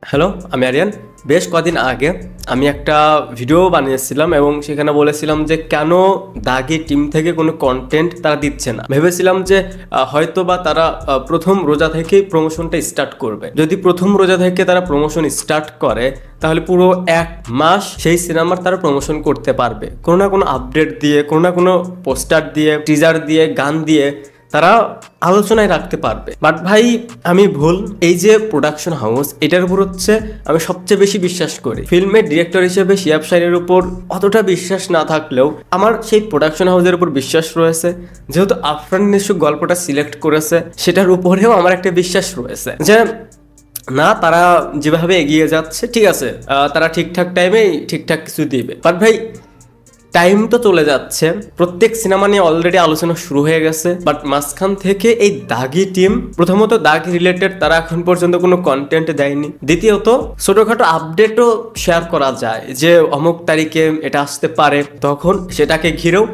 Hello, আমি আরিয়ান। বেশ কদিন আগে আমি একটা ভিডিও বানিয়েছিলাম এবং সেখানে বলেছিলাম যে কেন দাগি টিম থেকে কোনো কন্টেন্ট তারা দিচ্ছে না। ভেবেছিলাম যে হয়তো বা তারা প্রথম রোজা থেকেই প্রমোশনটা স্টার্ট করবে। যদি প্রথম রোজা থেকে তারা প্রমোশন স্টার্ট করে তাহলে পুরো এক মাস সেই সিনেমার তারা প্রমোশন করতে পারবে, কোনো না কোনো আপডেট দিয়ে, কোনো না কোনো পোস্টার দিয়ে, টিজার দিয়ে, গান দিয়ে তারা আলোচনায় রাখতে পারবে। বাট ভাই আমি ভুল। এই যে প্রোডাকশন হাউস, এটার উপর হচ্ছে আমি সবচেয়ে বেশি বিশ্বাস করি। ফিল্মের ডিরেক্টর হিসেবে শিহাব শাহীনের উপর অতটা বিশ্বাস না থাকলেও আমার সেই প্রোডাকশন হাউসের উপর বিশ্বাস রয়েছে। যেহেতু আফরান নিশু গল্পটা সিলেক্ট করেছে, সেটার উপরেও আমার একটা বিশ্বাস রয়েছে যে না, তারা যেভাবে এগিয়ে যাচ্ছে ঠিক আছে, তারা ঠিকঠাক টাইমেই ঠিকঠাক কিছু দিবে। বাট ভাই টাইম তো চলে যাচ্ছে, প্রত্যেক সিনেমা নিয়ে অলরেডি আলোচনা শুরু হয়ে গেছে। বাট মাঝখান থেকে এই দাগি টিম, প্রথমত দাগি রিলেটেড তারা এখন পর্যন্ত কোনো কন্টেন্ট দেয়নি। দ্বিতীয়ত ছোটখাটো আপডেটও শেয়ার করা যায় যে অমুক তারিখে এটা আসতে পারে, তখন সেটাকে ঘিরেও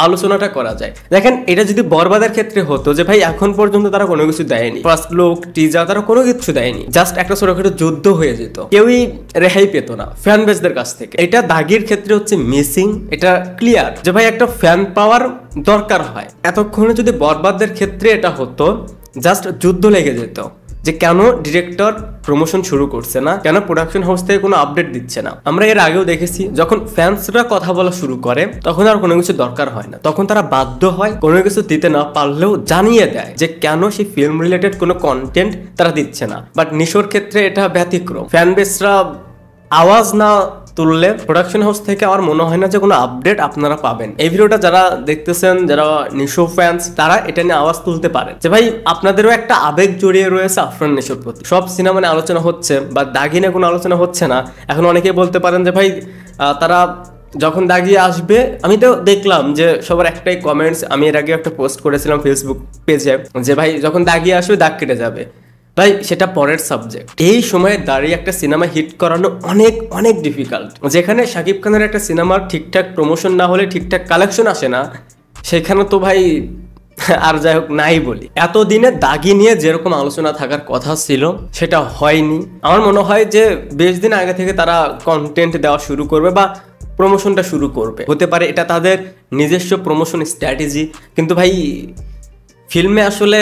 আলোচনাটা করা যায়। দেখেন, এটা যদি বরবাদের ক্ষেত্রে হতো যে ভাই এখন পর্যন্ত তারা কোনো কিছু দেয়নি, ফার্স্ট লুক, টিজার, তারা কোনো কিছু দেয়নি, জাস্ট একটা ছোটখাটো যুদ্ধ হয়ে যেত, কেউই রেহাই পেত না ফ্যান বেসদের কাছ থেকে। এটা দাগির ক্ষেত্রে হচ্ছে মিসিং। এটা ক্লিয়ার যে ভাই একটা ফ্যান পাওয়ার দরকার হয়। এতক্ষণে যদি বরবাদের ক্ষেত্রে এটা হতো, জাস্ট যুদ্ধ লেগে যেত যে কেন ডিরেক্টর প্রমোশন শুরু করছে না, কেন প্রোডাকশন হাউস থেকে কোনো আপডেট দিচ্ছে না। আমরা এর আগেও দেখেছি, যখন ফ্যান্সরা কথা বলা শুরু করে তখন আর কোনো কিছু দরকার হয় না, তখন তারা বাধ্য হয় কোনো কিছু দিতে না পারলেও জানিয়ে দেয় যে কেন সেই ফিল্ম রিলেটেড কোনো কন্টেন্ট তারা দিচ্ছে না। বাট নিশোর ক্ষেত্রে এটা ব্যতিক্রম। ফ্যান বেসরা আওয়াজ না তুললে প্রোডাকশন হাউস থেকে আমার মনে হয় না যে কোনো আপডেট আপনারা পাবেন। এই ভিডিওটা যারা দেখতেছেন, যারা নিশো ফ্যান্স, তারা এটা নিয়ে আওয়াজ তুলতে পারেন যে ভাই আপনাদেরও একটা আবেগ জড়িয়ে রয়েছে আফরান নিশোর প্রতি। সব সিনেমা নিয়ে আলোচনা হচ্ছে বা দাগি নিয়ে কোনো আলোচনা হচ্ছে না। এখন অনেকেই বলতে পারেন যে ভাই তারা যখন দাগি আসবে, আমি তো দেখলাম যে সবার একটাই কমেন্টস, আমি এর আগে একটা পোস্ট করেছিলাম ফেসবুক পেজে যে ভাই যখন দাগি আসবে দাগ কেটে যাবে। ভাই সেটা পরের সাবজেক্ট। এই সময়ে দাঁড়িয়ে একটা সিনেমা হিট করানো অনেক অনেক ডিফিকাল্ট। যেখানে শাকিব খানের একটা সিনেমার ঠিকঠাক প্রমোশন না হলে ঠিকঠাক কালেকশন আসে না, সেখানে তো ভাই আর যাই হোক নাই বলি। এতদিনে দাগি নিয়ে যেরকম আলোচনা থাকার কথা ছিল সেটা হয়নি। আমার মনে হয় যে বেশ দিন আগে থেকে তারা কন্টেন্ট দেওয়া শুরু করবে বা প্রমোশনটা শুরু করবে। হতে পারে এটা তাদের নিজস্ব প্রমোশন স্ট্র্যাটেজি, কিন্তু ভাই ফিল্মে আসলে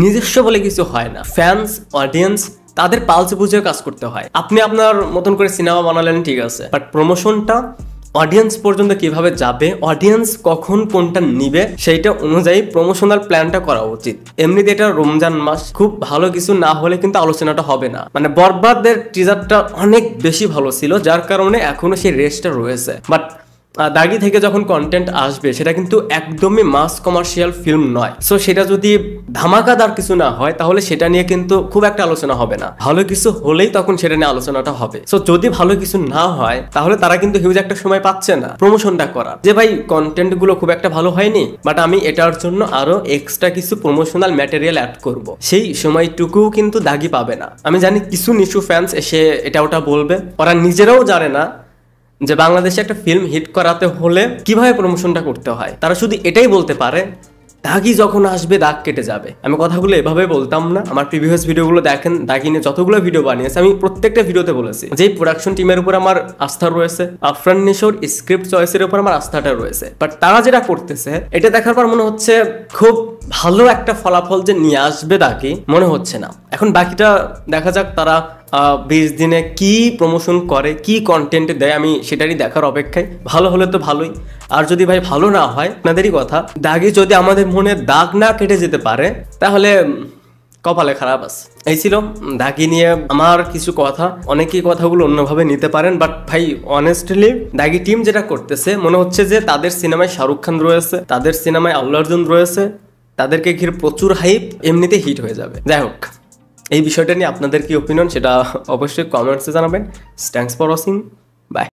নিজস্ব বলে কিছু হয় না। ফ্যান্স, অডিয়েন্স, তাদের পালস বুঝে কাজ করতে হয়। আপনি আপনার মতন করে সিনেমা বানালেন ঠিক আছে, বাট প্রমোশনটা অডিয়েন্স পর্যন্ত কিভাবে যাবে, অডিয়েন্স কখন কোনটা নিবে, সেইটা অনুযায়ী প্রমোশনাল প্ল্যানটা করা উচিত। এমনিতে এটা রমজান মাস, খুব ভালো কিছু না হলে কিন্তু আলোচনাটা হবে না। মানে বরবাদের টিজারটা অনেক বেশি ভালো ছিল, যার কারণে এখনো সেই রেসটা রয়েছে। বাট দাগি থেকে যখন কন্টেন্ট আসবে সেটা কিন্তু একদমই মাস কমার্শিয়াল ফিল্ম নয়। সো সেটা যদি ধামাকাদার কিছু না হয় তাহলে সেটা নিয়ে কিন্তু খুব একটা আলোচনা হবে না। ভালো কিছু হলেই তখন সেটা নিয়ে আলোচনাটা হবে। সো যদি ভালো কিছু না হয় তাহলে তারা কিন্তু হিউজ একটা সময় পাচ্ছে না প্রমোশনটা করার, যে ভাই কন্টেন্ট গুলো খুব একটা ভালো হয়নি, বাট আমি এটার জন্য আরো এক্সট্রা কিছু প্রমোশনাল ম্যাটেরিয়াল অ্যাড করব। সেই সময়টুকুও কিন্তু দাগি পাবে না। আমি জানি কিছু নিশু ফ্যান্স এসে এটা ওটা বলবে, ওরা নিজেরাও জানে না যে বাংলাদেশে একটা ফিল্ম হিট করাতে হলে কিভাবে প্রমোশনটা করতে হয়। তারা শুধু এটাই বলতে পারে দাগি যখন আসবে দাগ কেটে যাবে। আমি কথাগুলো এভাবে বলতাম না। আমার প্রিভিয়াস ভিডিওগুলো দেখেন, দাগি নিয়ে যতগুলো ভিডিও বানিয়েছে আমি প্রত্যেকটা ভিডিওতে বলেছি যে প্রোডাকশন টিমের উপর আমার আস্থা রয়েছে, আফরান নিশোর স্ক্রিপ্ট চয়েসের উপর আমার আস্থাটা রয়েছে। বাট তারা যেটা করতেছে এটা দেখার পর মনে হচ্ছে খুব ভালো একটা ফলাফল যে নিয়ে আসবে দাগি মনে হচ্ছে না। এখন বাকিটা দেখা যাক তারা 20 দিনে কি প্রমোশন করে, কি কন্টেন্ট দেয়, আমি সেটারই দেখার অপেক্ষায়। ভালো হলে তো ভালোই, আর যদি ভাই ভালো না হয় আপনাদেরই কথা। দাগি যদি আমাদের মনে দাগ না কেটে যেতে পারে তাহলে কপালে খারাপ আছে। এই ছিল দাগি নিয়ে আমার কিছু কথা। অনেকেই কথাগুলো অন্যভাবে নিতে পারেন, বাট ভাই অনেস্টলি দাগি টিম যেটা করতেছে মনে হচ্ছে যে তাদের সিনেমায় শাহরুখ খান রয়েছে, তাদের সিনেমায় আল্লু অর্জুন রয়েছে, তাদেরকে ঘিরে প্রচুর হাইপ, এমনিতে হিট হয়ে যাবে। যাই হোক, এই বিষয়টা নিয়ে আপনাদের কি ওপিনিয়ন সেটা অবশ্যই কমেন্টসে জানাবেন। Thanks for watching, by.